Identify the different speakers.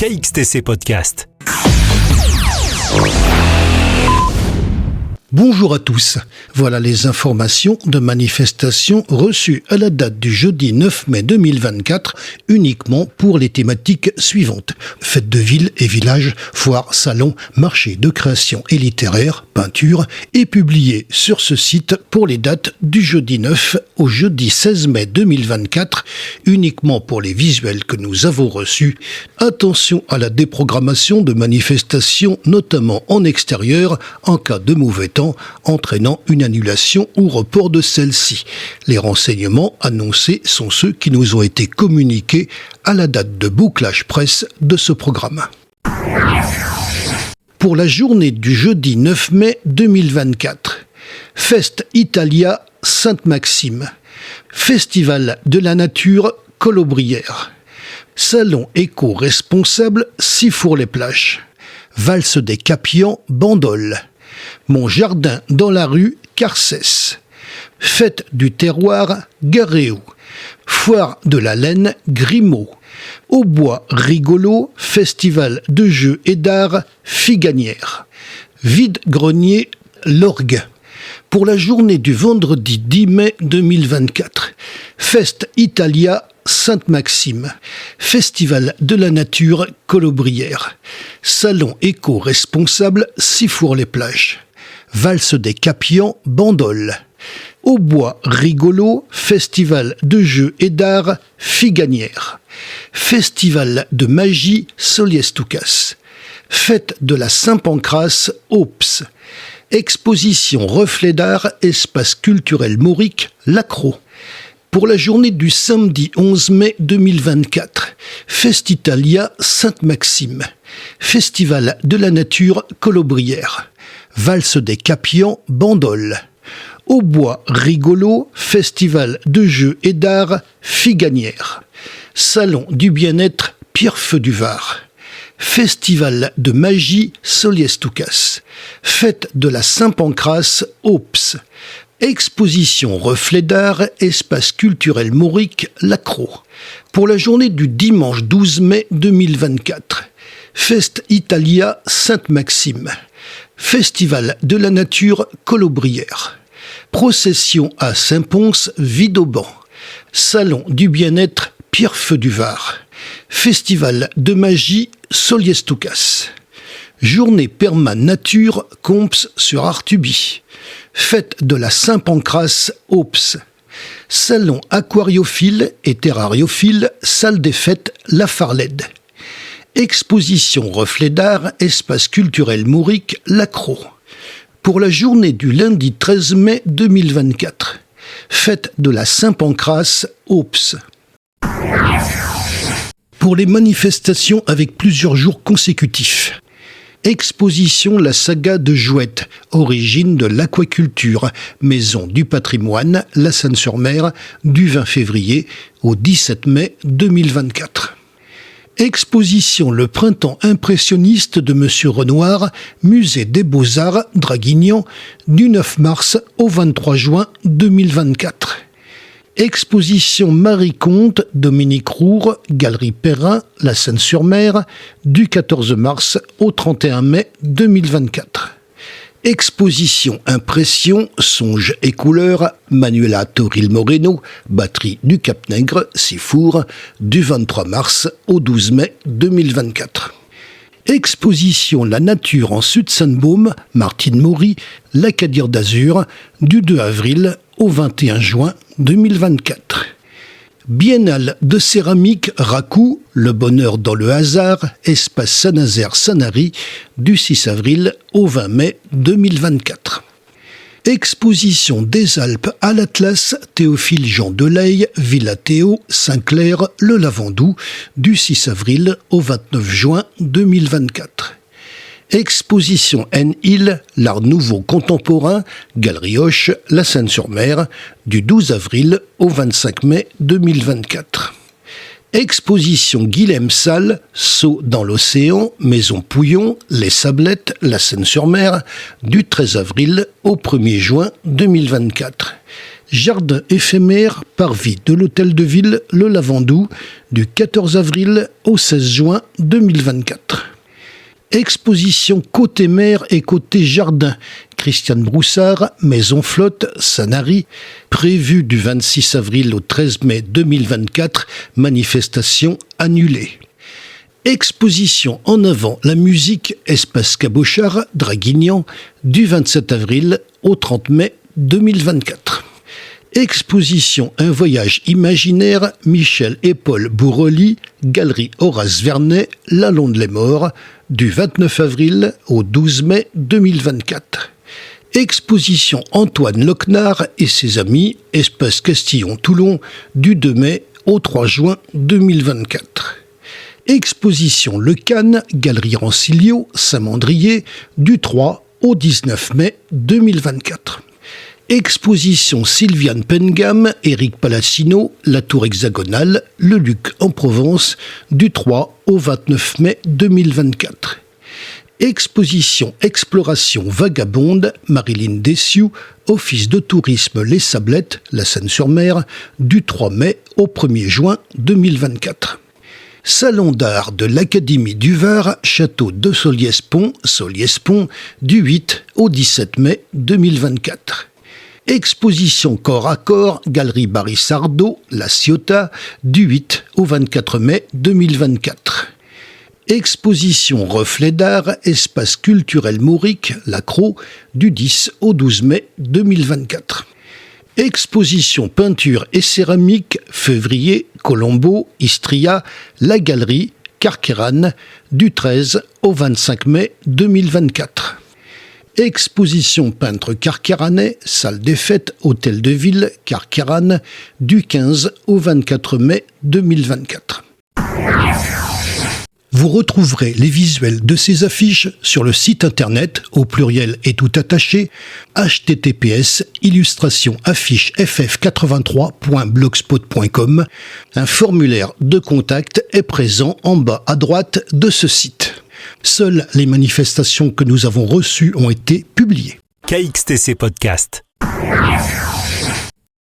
Speaker 1: KXTC Podcast.
Speaker 2: Bonjour à tous. Voilà les informations de manifestations reçues à la date du jeudi 9 mai 2024 uniquement pour les thématiques suivantes. Fêtes de ville et village, foires, salons, marchés de création et littéraire, peinture et publiées sur ce site pour les dates du jeudi 9 au jeudi 16 mai 2024 uniquement pour les visuels que nous avons reçus. Attention à la déprogrammation de manifestations notamment en extérieur en cas de mauvais temps entraînant une annulation ou report de celle-ci. Les renseignements annoncés sont ceux qui nous ont été communiqués à la date de bouclage presse de ce programme. Pour la journée du jeudi 9 mai 2024, Fest Italia Sainte-Maxime, Festival de la nature Colobrières, Salon éco-responsable Sifour-les-Plaches, Valse des Capians Bandol, Mon jardin dans la rue Carcès, Fête du terroir Garéou, Foire de la laine Grimaud, Au bois rigolo Festival de jeux et d'art Figanière, Vide-grenier Lorgue. Pour la journée du vendredi 10 mai 2024, Fest Italia Sainte-Maxime, Festival de la nature Colobrières, Salon éco-responsable Sifour-les-Plaches, Valse des Capians Bandol, Au bois rigolo Festival de jeux et d'art Figanière, Festival de magie Soliestoucas, Fête de la Saint-Pancrace Aups, Exposition Reflet d'art Espace culturel Mauric Lacroix. Pour la journée du samedi 11 mai 2024, Festitalia Sainte-Maxime, Festival de la nature Colobrières, Valse des Capians Bandol, Au bois rigolo Festival de jeux et d'art Figanière, Salon du bien-être Pierrefeu du Var, Festival de magie Soliestoucas, Fête de la Saint-Pancrace Aups, Exposition Reflet d'art Espace culturel Mauric Lacroix. Pour la journée du dimanche 12 mai 2024, Fest Italia Sainte-Maxime, Festival de la nature Colobrières, Procession à Saint-Pons Vidauban, Salon du bien-être Pierrefeu du Var, Festival de magie Soliestoucas, Journée Perma Nature Comps sur Artuby, Fête de la Saint-Pancrace Aups, Salon aquariophile et terrariophile Salle des Fêtes La Farlède, Exposition Reflet d'art Espace culturel Mauric Lacroix. Pour la journée du lundi 13 mai 2024, Fête de la Saint-Pancrace Aups. Pour les manifestations avec plusieurs jours consécutifs, Exposition La Saga de Jouette, origine de l'aquaculture, Maison du patrimoine, La Seine-sur-Mer, du 20 février au 17 mai 2024. Exposition Le Printemps impressionniste de Monsieur Renoir, Musée des Beaux-Arts, Draguignan, du 9 mars au 23 juin 2024. Exposition Marie Comte, Dominique Roure, Galerie Perrin, La Seine-sur-Mer, du 14 mars au 31 mai 2024. Exposition Impression, Songes et Couleurs, Manuela Toril Moreno, Batterie du Cap-Nègre, Sifour, du 23 mars au 12 mai 2024. Exposition La Nature en Sud-Sainte-Baume, Martine Maury, l'Acadir d'Azur, du 2 avril au 21 juin 2024. Biennale de céramique Racou, Le Bonheur dans le hasard, Espace Saint-Nazaire-Sanary, du 6 avril au 20 mai 2024. Exposition des Alpes à l'Atlas, Théophile Jean Deleille, Villa Théo, Saint-Clair, Le Lavandou, du 6 avril au 29 juin 2024. Exposition N-Hill, l'art nouveau contemporain, Galerie Hoche, La Seine-sur-Mer, du 12 avril au 25 mai 2024. Exposition Guilhem Salle, Saut dans l'océan, Maison Pouillon, Les Sablettes, La Seine-sur-Mer, du 13 avril au 1er juin 2024. Jardin éphémère Parvis de l'Hôtel de Ville Le Lavandou du 14 avril au 16 juin 2024. Exposition côté mer et côté jardin. Christiane Broussard, Maison Flotte, Sanary, prévue du 26 avril au 13 mai 2024, manifestation annulée. Exposition en avant la musique Espace Cabochard, Draguignan, du 27 avril au 30 mai 2024. Exposition Un voyage imaginaire, Michel et Paul Bourrely, Galerie Horace Vernet, Lalonde-les-Morts, du 29 avril au 12 mai 2024. Exposition Antoine Loquenard et ses amis, Espace Castillon-Toulon, du 2 mai au 3 juin 2024. Exposition Le Cannes, Galerie Rancilio, Saint-Mandrier, du 3 au 19 mai 2024. Exposition Sylviane Pengam, Éric Palassino, La Tour Hexagonale, Le Luc en Provence, du 3 au 29 mai 2024. Exposition Exploration Vagabonde, Marilyn Dessiou, Office de tourisme Les Sablettes, La Seine-sur-Mer, du 3 mai au 1er juin 2024. Salon d'art de l'Académie du Var, Château de Solliès-Pont, du 8 au 17 mai 2024. Exposition Corps à Corps, Galerie Barry Sardo, La Ciotat, du 8 au 24 mai 2024. Exposition Reflet d'art, Espace culturel Mauric, Lacroix, du 10 au 12 mai 2024. Exposition Peinture et céramique, Février, Colombo, Istria, La Galerie, Carqueiranne, du 13 au 25 mai 2024. Exposition Peintre carqueiranais, Salle des Fêtes, Hôtel de Ville, Carqueiranne, du 15 au 24 mai 2024. Vous retrouverez les visuels de ces affiches sur le site internet, au pluriel et tout attaché, https://illustration-affiche-ff83.blogspot.com. Un formulaire de contact est présent en bas à droite de ce site. Seules les manifestations que nous avons reçues ont été publiées.
Speaker 1: KXTC Podcast.